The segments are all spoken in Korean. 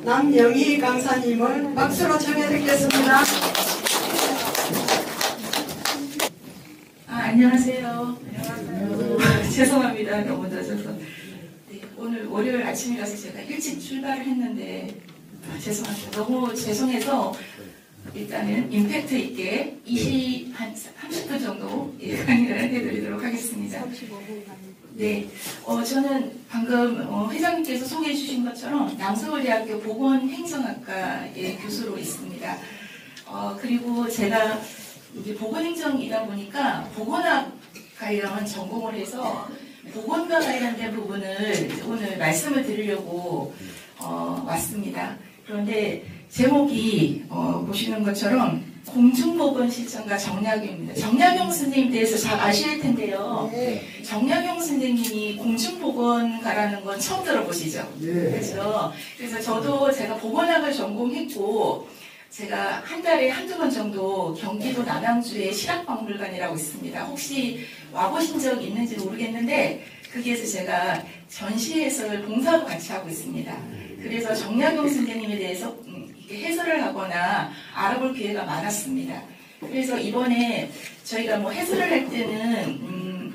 남영희 강사님을 박수로 청해 듣겠습니다. 안녕하세요. 죄송합니다. 너무 늦어서. 네, 오늘 월요일 아침이라서 제가 일찍 출발을 했는데 죄송합니다. 너무 죄송해서 일단은 임팩트 있게 한 30분 정도 강의를 해드리도록 하겠습니다. 네, 저는 방금 회장님께서 소개해 주신 것처럼 남서울대학교 보건행정학과의 교수로 있습니다. 그리고 제가 이제 보건행정이다 보니까 보건학 관련 전공을 해서 보건과 관련된 부분을 오늘 말씀을 드리려고 왔습니다. 그런데 제목이 보시는 것처럼 공중보건 실천가 정약용입니다. 정약용 선생님 대해서 잘 아실 텐데요. 정약용 선생님이 공중보건가라는 건 처음 들어보시죠? 그렇죠? 그래서 저도 제가 보건학을 전공했고 제가 한 달에 한두 번 정도 경기도 남양주에 실학박물관이라고 있습니다. 혹시 와보신 적 있는지 모르겠는데 거기에서 제가 전시해설 봉사도 같이 하고 있습니다. 그래서 정약용 선생님에 대해서 해설을 하거나 알아볼 기회가 많았습니다. 그래서 이번에 저희가 뭐 해설을 할 때는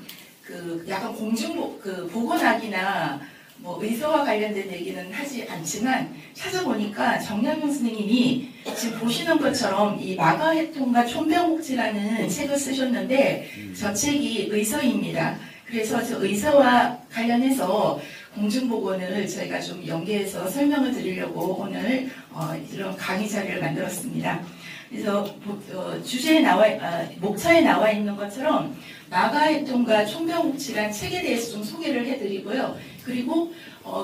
약간 보건학이나 뭐 의사와 관련된 얘기는 하지 않지만 찾아보니까 정약용 선생님이 지금 보시는 것처럼 이 마가해통과 촌병옥지라는 책을 쓰셨는데 저 책이 의서입니다. 그래서 저 의서와 관련해서 공중보건을 저희가 좀 연계해서 설명을 드리려고 오늘 이런 강의 자리를 만들었습니다. 그래서 목차에 나와 있는 것처럼 마가해통과 촌병옥지라는 책에 대해서 좀 소개를 해드리고요. 그리고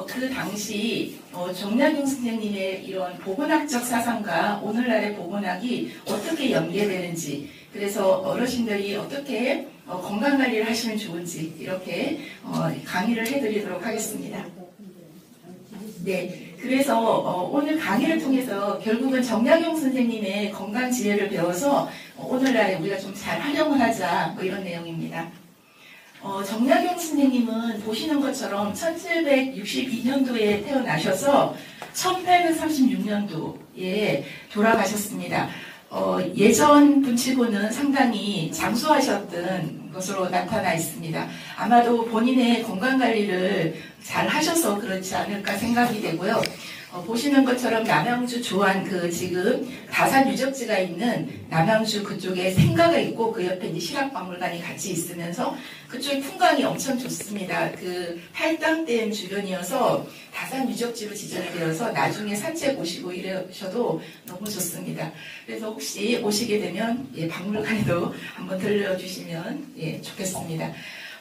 그 당시 정약용 선생님의 이런 보건학적 사상과 오늘날의 보건학이 어떻게 연계되는지, 그래서 어르신들이 어떻게 건강관리를 하시면 좋은지 이렇게 강의를 해드리도록 하겠습니다. 네, 그래서 오늘 강의를 통해서 결국은 정약용 선생님의 건강 지혜를 배워서 오늘날에 우리가 좀 잘 활용을 하자, 뭐 이런 내용입니다. 정약용 선생님은 보시는 것처럼 1762년도에 태어나셔서 1836년도에 돌아가셨습니다. 예전 분치고는 상당히 장수하셨던 것으로 나타나 있습니다. 아마도 본인의 건강관리를 잘 하셔서 그렇지 않을까 생각이 되고요. 보시는 것처럼 남양주 조안 지금 다산 유적지가 있는 남양주 그쪽에 생가가 있고 그 옆에 이제 실학박물관이 같이 있으면서 그쪽에 풍광이 엄청 좋습니다. 팔당댐 주변이어서 다산 유적지로 지정이 되어서 나중에 산책 오시고 이러셔도 너무 좋습니다. 그래서 혹시 오시게 되면 박물관에도 한번 들려주시면 좋겠습니다.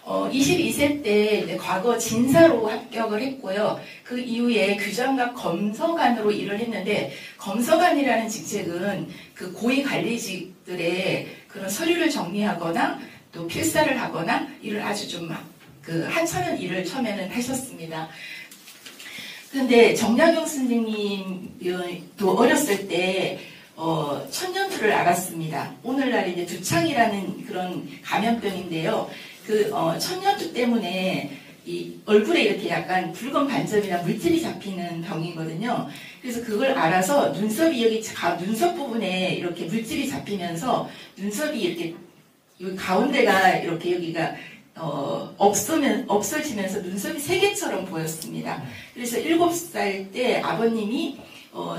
22세 때 과거 진사로 합격을 했고요. 그 이후에 규장각 검서관으로 일을 했는데, 검서관이라는 직책은 그 고위 관리직들의 그런 서류를 정리하거나 또 필사를 하거나 일을 아주 좀 한참은 일을 처음에는 하셨습니다. 그런데 정약용 선생님도 어렸을 때 천년두를 알았습니다. 오늘날 이제 두창이라는 그런 감염병인데요. 천년두 때문에 이 얼굴에 이렇게 약간 붉은 반점이나 물집이 잡히는 병이거든요. 그래서 그걸 알아서 눈썹이 눈썹 부분에 이렇게 물집이 잡히면서 눈썹이 이렇게 여기 가운데가 이렇게 여기가 없어지면서 눈썹이 세 개처럼 보였습니다. 그래서 7살 때 아버님이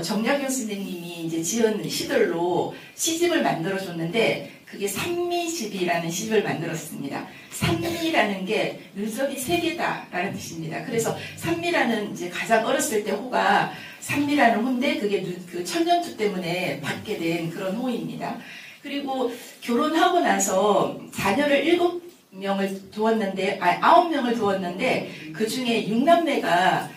정약용 선생님이 이제 지은 시들로 시집을 만들어줬는데 그게 산미집이라는 시집을 만들었습니다. 산미라는 게 눈썹이 세 개다라는 뜻입니다. 그래서 산미라는 이제 가장 어렸을 때 호가 산미라는 호인데 그게 그 천년두 때문에 받게 된 그런 호입니다. 그리고 결혼하고 나서 자녀를 9명을 두었는데 그 중에 6남매가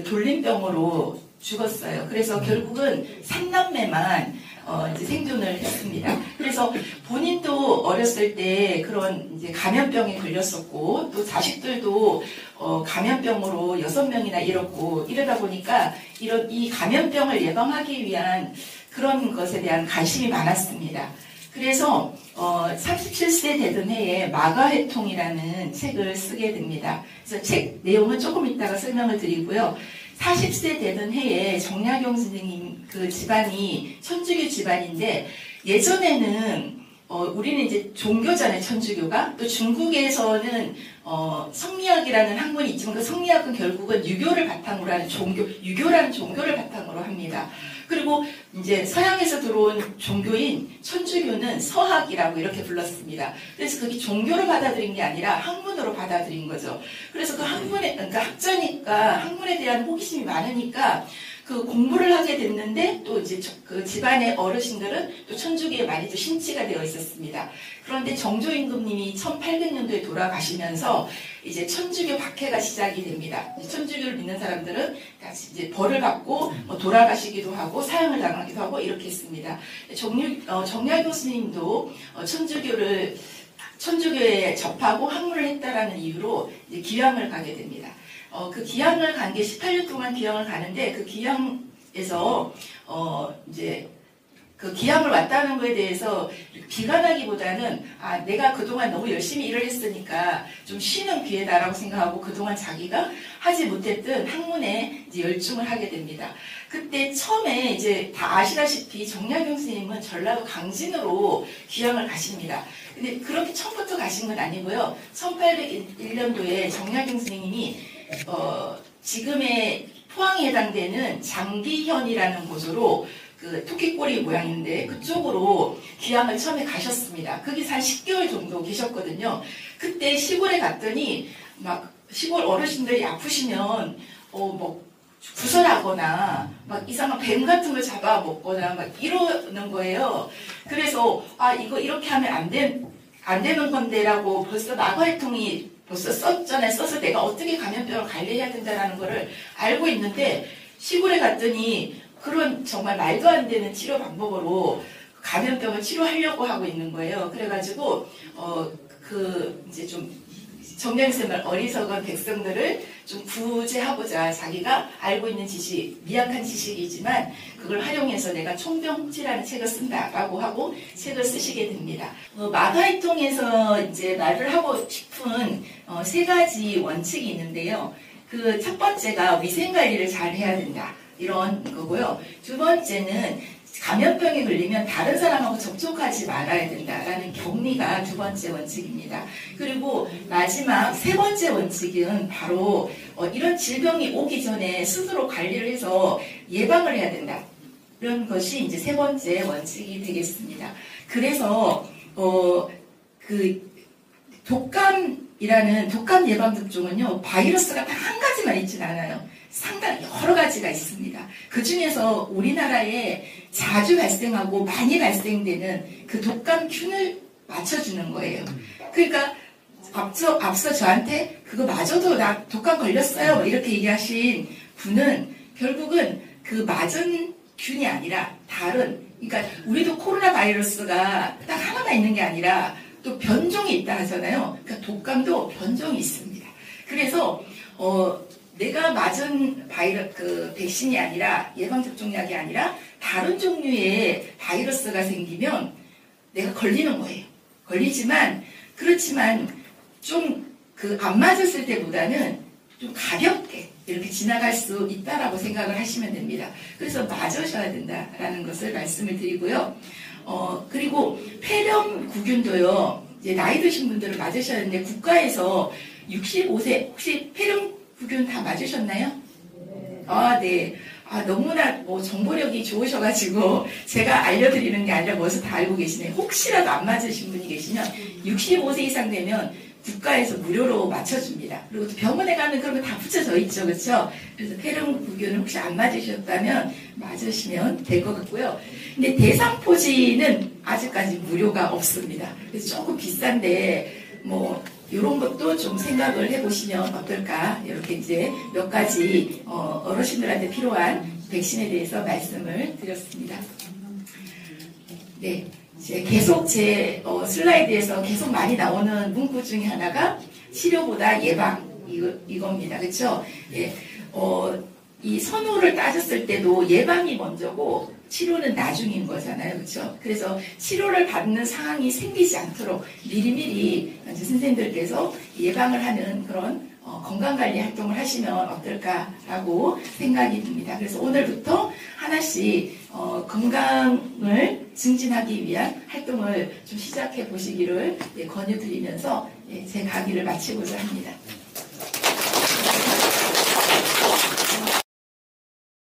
돌림병으로 죽었어요. 그래서 결국은 3남매만 이제 생존을 했습니다. 그래서 본인도 어렸을 때 그런 이제 감염병에 걸렸었고, 또 자식들도 감염병으로 6명이나 잃었고, 이러다 보니까 이 감염병을 예방하기 위한 그런 것에 대한 관심이 많았습니다. 그래서 37세 되던 해에 마가해통이라는 책을 쓰게 됩니다. 그래서 책 내용은 조금 이따가 설명을 드리고요. 40세 되던 해에 정약용 선생님 그 집안이 천주교 집안인데 예전에는 우리는 이제 종교잖아요, 천주교가. 또 중국에서는 성리학이라는 학문이 있지만 그 성리학은 결국은 유교를 바탕으로 하는 유교라는 종교를 바탕으로 합니다. 그리고 이제 서양에서 들어온 종교인 천주교는 서학이라고 이렇게 불렀습니다. 그래서 그게 종교로 받아들인 게 아니라 학문으로 받아들인 거죠. 그래서 그 그러니까 학자니까 학문에 대한 호기심이 많으니까 그 공부를 하게 됐는데 또 이제 그 집안의 어르신들은 또 천주교에 많이 또 심취가 되어 있었습니다. 그런데 정조 임금님이 1800년도에 돌아가시면서 이제 천주교 박해가 시작이 됩니다. 천주교를 믿는 사람들은 이제 벌을 받고 돌아가시기도 하고 사형을 당하기도 하고 이렇게 했습니다. 정약용 스님도 천주교에 접하고 학문을 했다라는 이유로 이제 기양을 가게 됩니다. 그 기양을 간 게 18년 동안 기양을 가는데 그 기양에서 이제 그 기양을 왔다는 거에 대해서 비관하기보다는 내가 그동안 너무 열심히 일을 했으니까 좀 쉬는 기회다라고 생각하고 그동안 자기가 하지 못했던 학문에 이제 열중을 하게 됩니다. 그때 처음에 이제 다 아시다시피 정약용 스님은 전라도 강진으로 기양을 가십니다. 근데 그렇게 처음부터 가신 건 아니고요. 1801년도에 정약용 스님이 지금의 포항에 해당되는 장기현이라는 곳으로 그 토끼꼬리 모양인데 그쪽으로 기양을 처음에 가셨습니다. 거기서 한 10개월 정도 계셨거든요. 그때 시골에 갔더니 막 시골 어르신들이 아프시면 뭐 구설하거나 막 이상한 뱀 같은 걸 잡아 먹거나 막 이러는 거예요. 그래서 이거 이렇게 하면 안 되는 건데라고 벌써 마과일통이 벌써 썼잖아요. 써서 내가 어떻게 감염병을 관리해야 된다는 거를 알고 있는데 시골에 갔더니 그런 정말 말도 안 되는 치료 방법으로 감염병을 치료하려고 하고 있는 거예요. 그래가지고 이제 좀 정량쌤을 어리석은 백성들을 좀 구제하고자 자기가 알고 있는 지식, 미약한 지식이지만 그걸 활용해서 내가 총병치라는 책을 쓴다라고 하고 책을 쓰시게 됩니다. 마가이통에서 이제 말을 하고 싶은 3가지 원칙이 있는데요. 그 첫 번째가 위생관리를 잘 해야 된다. 이런 거고요. 두 번째는 감염병에 걸리면 다른 사람하고 접촉하지 말아야 된다라는 격리가 두 번째 원칙입니다. 그리고 마지막 세 번째 원칙은 바로 이런 질병이 오기 전에 스스로 관리를 해서 예방을 해야 된다. 이런 것이 이제 세 번째 원칙이 되겠습니다. 그래서 그 독감이라는 독감 예방 접종은요, 바이러스가 딱 한 가지만 있지는 않아요. 상당히 여러 가지가 있습니다. 그 중에서 우리나라에 자주 발생하고 많이 발생되는 그 독감균을 맞춰주는 거예요. 그러니까 앞서 저한테 그거 맞아도 나 독감 걸렸어요 이렇게 얘기하신 분은 결국은 그 맞은 균이 아니라 다른, 그러니까 우리도 코로나 바이러스가 딱 하나만 있는 게 아니라 또 변종이 있다 하잖아요. 그러니까 독감도 변종이 있습니다. 그래서 내가 맞은 백신이 아니라 예방접종약이 아니라 다른 종류의 바이러스가 생기면 내가 걸리는 거예요. 그렇지만 좀 안 맞았을 때보다는 좀 가볍게 이렇게 지나갈 수 있다라고 생각을 하시면 됩니다. 그래서 맞으셔야 된다라는 것을 말씀을 드리고요. 그리고 폐렴구균도요. 이제 나이 드신 분들은 맞으셔야 되는데 국가에서 65세 혹시 폐렴구균 다 맞으셨나요? 네. 너무나 정보력이 좋으셔가지고 제가 알려드리는 게 아니라 벌써 다 알고 계시네요. 혹시라도 안 맞으신 분이 계시면 65세 이상 되면 국가에서 무료로 맞춰줍니다. 그리고 또 병원에 가면 그런 거 다 붙여져 있죠. 그렇죠? 그래서 폐렴구균을 혹시 안 맞으셨다면 맞으시면 될 것 같고요. 근데 대상포진은 아직까지 무료가 없습니다. 그래서 조금 비싼데 이런 것도 좀 생각을 해보시면 어떨까. 이렇게 이제 몇 가지 어르신들한테 필요한 백신에 대해서 말씀을 드렸습니다. 네, 이제 계속 제 슬라이드에서 계속 많이 나오는 문구 중에 하나가 치료보다 예방 이겁니다. 그렇죠? 예, 이 선호를 따졌을 때도 예방이 먼저고 치료는 나중인 거잖아요. 그렇죠? 그래서 치료를 받는 상황이 생기지 않도록 미리미리 선생님들께서 예방을 하는 그런 건강관리 활동을 하시면 어떨까라고 생각이 듭니다. 그래서 오늘부터 하나씩 건강을 증진하기 위한 활동을 좀 시작해 보시기를 권유드리면서 제 강의를 마치고자 합니다.